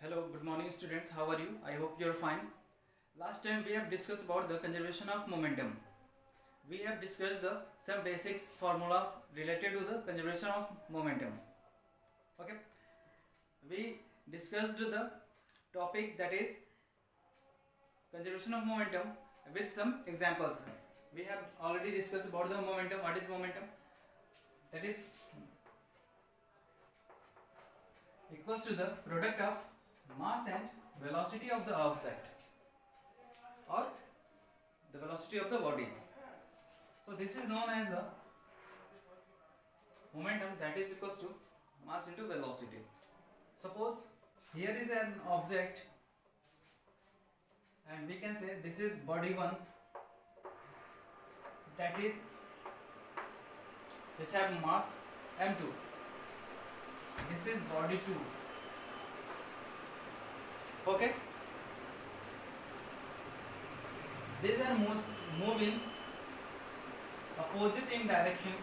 Hello, good morning students. How are you? I hope you are fine. Last time we have discussed about the conservation of momentum. We have discussed some basics formula related to the conservation of momentum. Okay. We discussed the topic that is conservation of momentum with some examples. We have already discussed about the momentum. What is momentum? That is equals to the product of mass and velocity of the object or the velocity of the body. So this is known as the momentum, that is equals to mass into velocity. Suppose here is an object and we can say this is body 1, that is which have mass m2. This is body 2. Okay, these are moving opposite in direction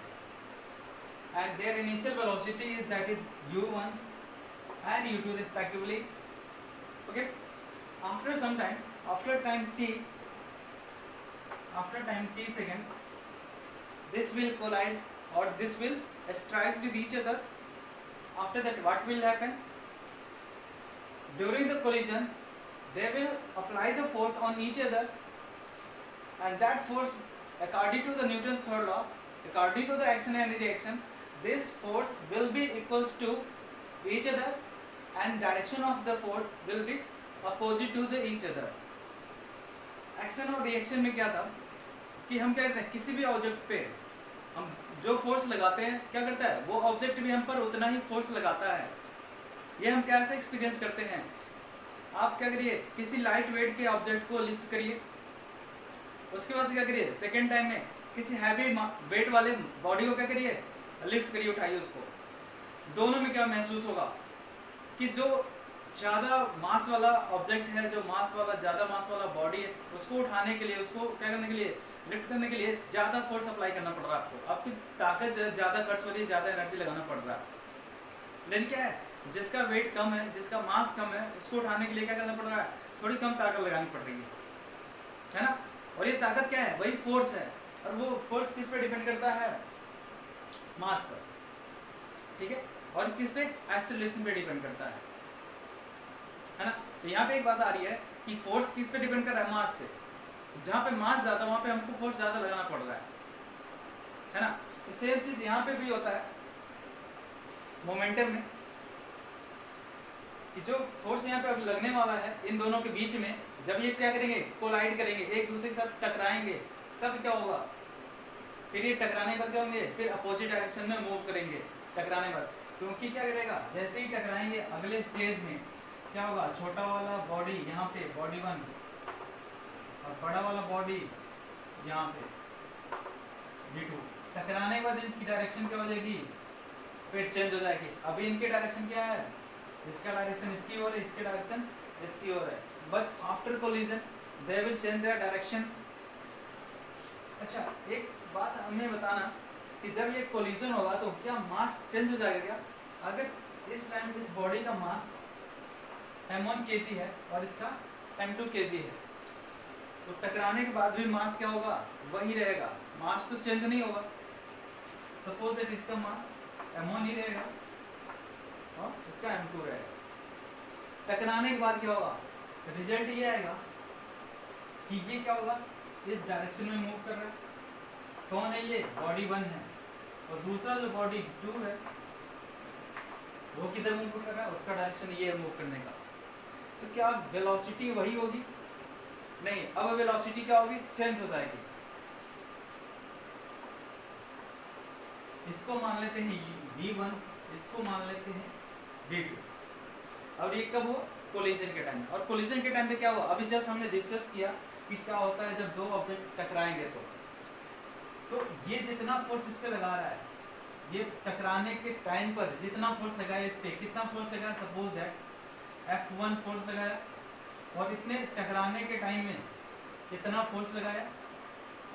and their initial velocity is that is u1 and u2 respectively. Okay, after some time, after time t seconds, this will collide or this will strike with each other. After that, what will happen? During the collision, they will apply the force on each other, and that force, according to the Newton's third law, according to the action and reaction, this force will be equals to each other and direction of the force will be opposite to the each other. Action और reaction में क्या था कि हम क्या करते हैं, किसी भी ऑब्जेक्ट पे हम जो फोर्स लगाते हैं क्या करता है, वो ऑब्जेक्ट भी हम पर उतना ही फोर्स लगाता है. ये हम कैसे एक्सपीरियंस करते हैं? आप क्या करिए, किसी लाइट वेट के ऑब्जेक्ट को लिफ्ट करिए, उसके बाद क्या करिए, सेकेंड टाइम में किसी हैवी वेट वाले बॉडी को क्या करिए, लिफ्ट करिए, उठाइए उसको. दोनों में क्या महसूस होगा कि जो ज़्यादा मास वाला ऑब्जेक्ट है, जो मास वाला ज़्यादा मास वाला बॉडी है, उसको उठाने के लिए, उसको क्या करने के लिए, लिफ्ट करने के लिए ज़्यादा फोर्स अप्लाई करना पड़ रहा है आपको. आपकी ताकत ज़्यादा खर्च हो रही है, ज़्यादा एनर्जी लगाना पड़ रहा है. लेकिन क्या है, जिसका वेट कम है, जिसका मास कम है, उसको उठाने के लिए क्या करना पड़ रहा है, थोड़ी कम ताकत लगानी पड़ रही है ना. और ये ताकत क्या है, वही फोर्स है. और वो फोर्स किस पे डिपेंड करता है, मास पर. ठीक है, और किस पे, एक्सेलरेशन पे डिपेंड करता है ना. तो यहाँ पे एक बात आ रही है कि फोर्स किस पे डिपेंड कर रहा है, मास पे. जहाँ पे मास ज्यादा, वहां पे हमको फोर्स ज्यादा लगाना पड़ रहा है ना. तो सेम चीज यहाँ पे भी होता है मोमेंटम में, कि जो फोर्स यहाँ पे अब लगने वाला है इन दोनों के बीच में, जब ये क्या करेंगे, कोलाइड करेंगे, एक दूसरे के साथ टकराएंगे, तब क्या होगा, फिर ये टकराने पर क्या होंगे, फिर अपोजिट डायरेक्शन में मूव करेंगे टकराने पर. क्योंकि क्या करेगा, जैसे ही टकराएंगे अगले स्टेज में क्या होगा, छोटा वाला बॉडी यहाँ पे बॉडी 1 और बड़ा वाला बॉडी यहाँ पे v2, टकराने के बाद इनकी डायरेक्शन क्या हो जाएगी, फिर चेंज हो जाएगी. अभी इनकी डायरेक्शन क्या है, इसका डायरेक्शन इसकी ओर है, इसकी डायरेक्शन इसकी ओर है, but after collision they will change their direction. अच्छा, एक बात हमें बताना कि जब ये कोलिजन होगा तो क्या मास चेंज हो जाएगा क्या? अगर इस टाइम इस बॉडी का मास m1 kg है और इसका m2 kg है, तो टकराने के बाद भी मास क्या होगा, वही रहेगा, मास तो चेंज नहीं होगा. सपोज दैट इसका मास m1 ही रहेगा और इसका m2 रहेगा. टकराने के बाद क्या होगा, रिजल्ट ये आएगा कि ये क्या होगा, इस डायरेक्शन में मूव कर रहा है. कौन है ये, बॉडी 1 है, और दूसरा जो बॉडी 2 है वो किधर मूव कर रहा है, उसका डायरेक्शन ये है मूव करने का. तो क्या वेलोसिटी वही होगी? नहीं, अब वेलोसिटी क्या होगी, चेंज हो जाएगी. इसको मान लेते हैं v1, इसको मान लेते हैं v2. और ये कब हो, कोलिजन के टाइम. और कोलिजन के टाइम पे क्या हुआ, अभी जस्ट हमने डिस्कस किया कि क्या होता है जब दो ऑब्जेक्ट टकराएंगे. तो ये जितना फोर्स इस पे लगा रहा है, ये टकराने के टाइम पर जितना फोर्स लगाया इस पे, कितना फोर्स लगाया, सपोज दैट F1 फोर्स लगाया, और इसने टकराने के टाइम में कितना फोर्स लगाया,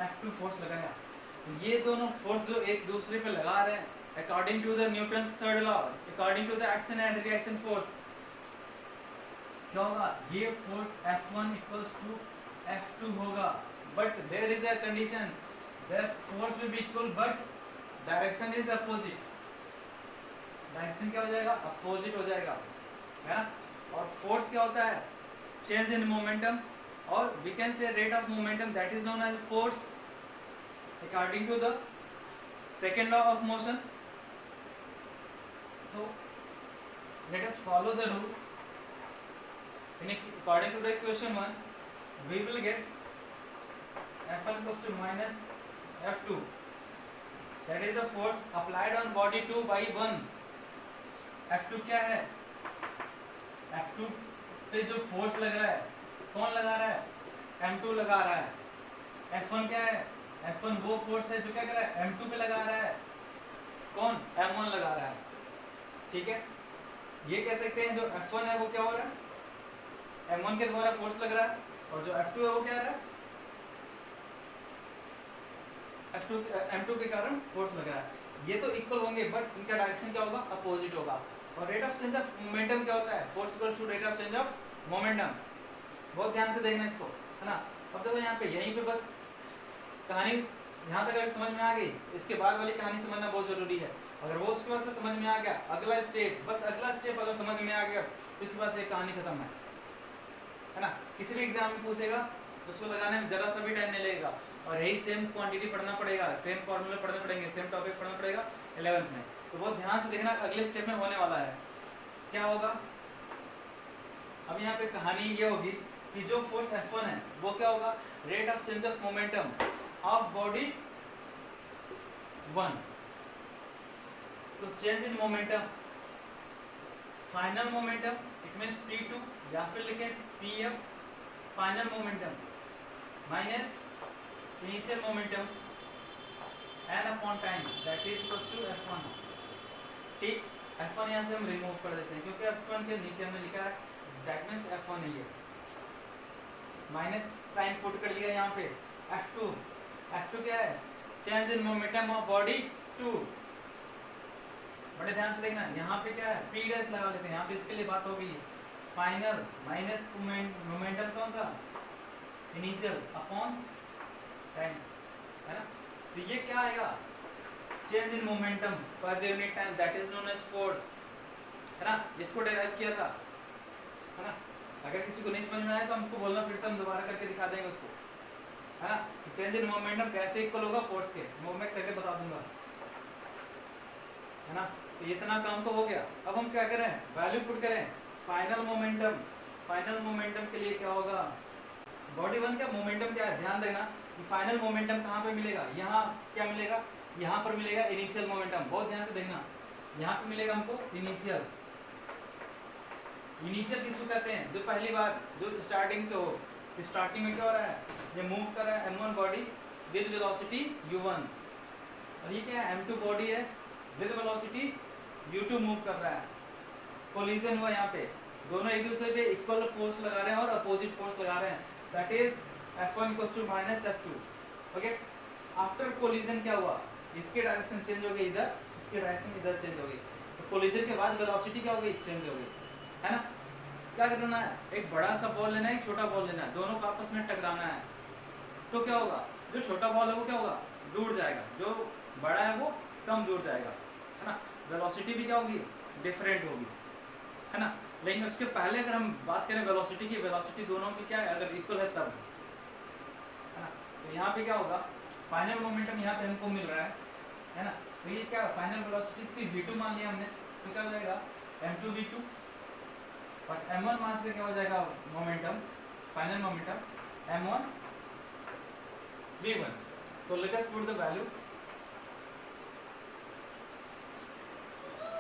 F2 फोर्स लगाया. तो ये दोनों फोर्स जो एक दूसरे पे लगा रहे हैं, according to the Newton's third law, according to the action and reaction force, क्या होगा, ये force F1 equals to F2 होगा, but there is a condition that force will be equal but direction is opposite. Direction क्या हो जाएगा, opposite हो जाएगा, है ना। और फोर्स क्या होता है, चेंज इन मोमेंटम, और we can say rate of momentum that is known as force according to the second law of motion. So let us follow the rule. According to the equation 1, we will get F1 equals to minus F2. That is the force applied on body 2 by 1. F2 क्या है, F2 पे जो force लग रहा है, कौन लगा रहा है, M2 लगा रहा है। F1 क्या है, F1 वो फोर्स है जो क्या कर रहा है, M2 पे लगा रहा है, कौन, M1 लगा रहा है, ठीक है। ये कह सकते हैं जो F1 है वो क्या हो रहा है, M1 के द्वारा फोर्स लग रहा है, और जो F2 है वो क्या रहा है, F2 M2 के कारण फोर्स लग रहा है। ये तो इक्वल होंगे बट इनका डायरेक्शन क्या होगा, अपोजिट होगा। और rate of change of momentum क्या होता है, force equal to rate of change of momentum. बहुत ध्यान से देखना इसको, है ना। अब देखो यहाँ पे, यहीं पे बस कहानी यहाँ तक अगर समझ में आ गई, इसके बाद वाली कहानी समझना बहुत जरूरी है। अगर वो उसके बाद से समझ में आ गया, अगला स्टेप, बस अगला स्टेप अगर समझ में आ गया तो इसके बाद से कहानी खत्म है ना। किसी भी एग्जाम में पूछेगा तो उसको लगाने में जरा सा भी टाइम नहीं लगेगा, और यही सेम क्वांटिटी पढ़ना पड़ेगा, सेम फॉर्मूले पढ़ने पड़ेंगे, सेम टॉपिक पढ़ना पड़ेगा 11th में। तो बहुत ध्यान से देखना अगले स्टेप में होने वाला है क्या होगा। अब यहाँ पे कहानी ये होगी कि जो फोर्स F1 है वो क्या होगा, rate of change of momentum of body 1। तो change in momentum, final momentum it means P2, या फिर लिखें PF final momentum minus initial momentum n upon time that is equals to F1। ठीक, F1 यहाँ से हम रिमूव कर देते हैं क्योंकि F1 के नीचे हमने लिखा है, दैट मींस F1 है ये, माइनस साइन पुट कर लिया यहाँ पे। F2 क्या है, change in momentum of body 2। बड़े ध्यान से देखना, यहाँ पे क्या है, P डैश लगा लेते हैं, यहाँ पे इसके लिए बात हो गई है। फाइनल माइनस मोमेंटम कौन सा, इनिशियल अपॉन टाइम, है ना। तो ये क्या आएगा, change in momentum per the unit time that is known as force, है ना। इसको डेराइव किया था, है ना। अगर किसी को नहीं समझ में आया तो हमको बोलना, फिर से हम दोबारा करके दिखा देंगे उसको, है ना। चेंज इन मोमेंटम कैसे इक्वल होगा फोर्स के, वो मैं करके बता दूंगा, है ना। तो इतना काम तो हो गया। अब हम क्या करें, वैल्यू पुट करें, फाइनल मोमेंटम के लिए क्या होगा, बॉडी 1 का मोमेंटम क्या है, ध्यान देना कि फाइनल मोमेंटम कहाँ पे मिलेगा, यहाँ क्या मिलेगा, यहाँ पर मिलेगा इनिशियल मोमेंटम। बहुत ध्यान से देखना, यहाँ पे मिलेगा हमको इनिशियल किसको कहते हैं, जो पहली बार जो स्टार्टिंग से हो। स्टार्टिंग में क्या हो रहा है, ये मूव कर रहा है M1 body with velocity u1, और ये क्या है, M2 बॉडी है विद वेलोसिटी u2 मूव कर रहा है। कोलिजन हुआ यहाँ पे, दोनों एक दूसरे पे इक्वल फोर्स लगा रहे हैं और अपोजिट फोर्स लगा रहे हैं, that is F1 equals to minus F2। Okay, after collision क्या हुआ, इसकी डायरेक्शन चेंज हो गई इधर, इसकी डायरेक्शन इधर चेंज हो गई, तो कोलिजन के बाद वेलोसिटी क्या हो गई, चेंज हो गई, है ना। क्या करना है, एक बड़ा सा बॉल लेना है, एक छोटा बॉल लेना है, दोनों को आपस में टकराना है। तो क्या होगा, जो छोटा बॉल है वो क्या होगा, दूर जाएगा, जो बड़ा है वो कम दूर जाएगा, है ना। वेलोसिटी भी क्या होगी, डिफरेंट होगी, है ना। लेकिन उसके पहले अगर हम बात करें वेलोसिटी की, वेलोसिटी दोनों की क्या है, अगर इक्वल है तब, है ना। तो यहाँ पे क्या होगा, फाइनल मोमेंटम यहाँ पे हमको मिल रहा है ना। तो ये क्या, फाइनल वेलोसिटी इसकी v2 मान लिया हमने, तो क्या हो जाएगा M2 v2, और M1 मास का क्या हो जाएगा momentum, final momentum M1 v1। So let us put the value,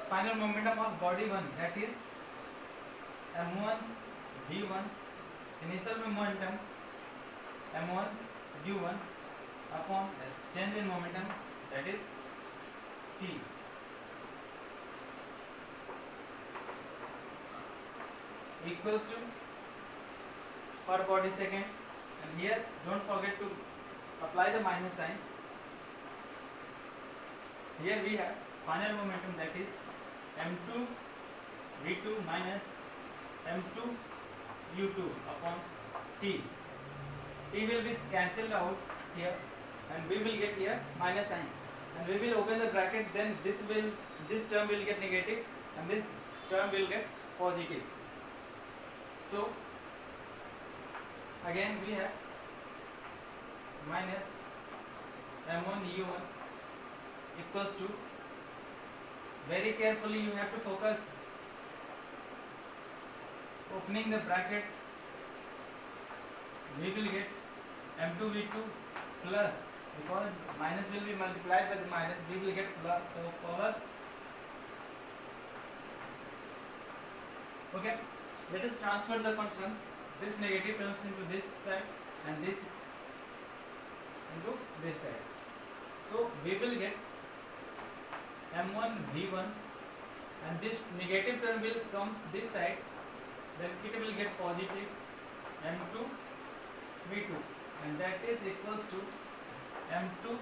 final momentum of body 1 that is M1 v1, initial momentum M1 u1 upon change in momentum that is t equals to per body second, and here don't forget to apply the minus sign. Here we have final momentum that is M2 v2 minus M2 u2 upon t. T will be cancelled out here and we will get here minus sign, and we will open the bracket, then this term will get negative and this term will get positive. So again we have minus m1 u1 equals to, very carefully you have to focus, opening the bracket, we will get m2 v2 plus, because minus will be multiplied by the minus, we will get plus. Okay, let us transfer the function, this negative terms into this side and this into this side. So we will get m1 v1 and this negative term will comes this side, then it will get positive m2 v2, and that is equals to m2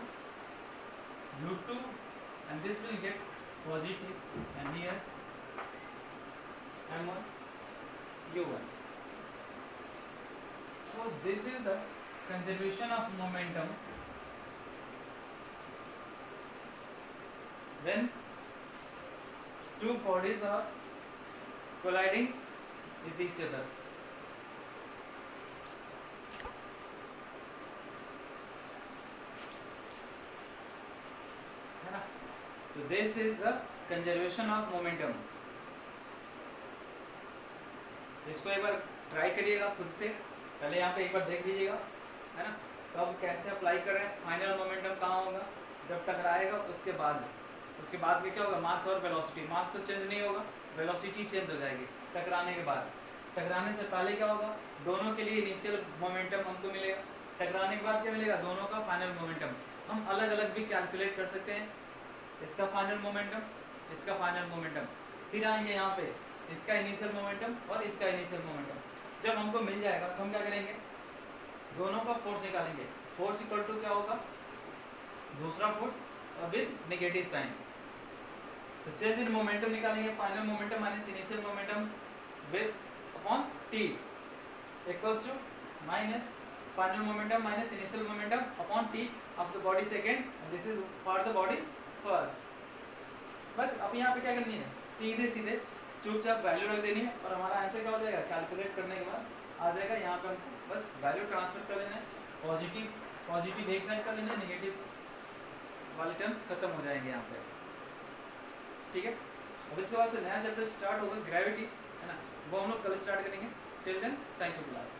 u2 and this will get positive, and here m1 u1. So this is the conservation of momentum when two bodies are colliding with each other. So this is the conservation of momentum. इसको एक बार try करिएगा खुद से, पहले यहाँ पे एक बार देख लीजिएगा, है ना, कब कैसे अप्लाई कर रहे हैं, फाइनल मोमेंटम कहाँ होगा, जब टकराएगा उसके बाद में क्या होगा, मास और वेलोसिटी, मास तो चेंज नहीं होगा, वेलोसिटी चेंज हो जाएगी टकराने के बाद। टकराने से पहले क्या होगा, दोनों के लिए इनिशियल मोमेंटम हमको मिलेगा, टकराने के बाद क्या मिलेगा, दोनों का फाइनल मोमेंटम। हम अलग अलग भी कैलकुलेट कर सकते हैं, इसका फाइनल मोमेंटम, इसका फाइनल मोमेंटम, फिर आएंगे यहाँ पे इसका इनिशियल मोमेंटम और इसका इनिशियल मोमेंटम। जब हमको मिल जाएगा तो हम क्या करेंगे, दोनों का फोर्स निकालेंगे, फोर्स इक्वल टू क्या होगा, दूसरा फोर्स विद नेगेटिव साइन, तो चेंज इन मोमेंटम निकालेंगे, final momentum minus initial momentum with upon T equals to minus final momentum minus initial momentum upon T of the body second, this is for the body first. बस अब यहाँ पे क्या करनी है, सीधे सीधे चुपचाप वैल्यू रख देनी है और हमारा आंसर क्या हो जाएगा, कैलकुलेट करने के बाद आ जाएगा। यहाँ पे हमको बस वैल्यू ट्रांसफर कर देना है, पॉजिटिव एक साइड कर लेना है, नेगेटिव वाले टर्म्स खत्म हो जाएंगे यहाँ पे, ठीक है। अब इसके बाद से नया चैप्टर स्टार्ट होगा ग्रेविटी, है ना, वो हम लोग कल स्टार्ट करेंगे। Till then thank you class.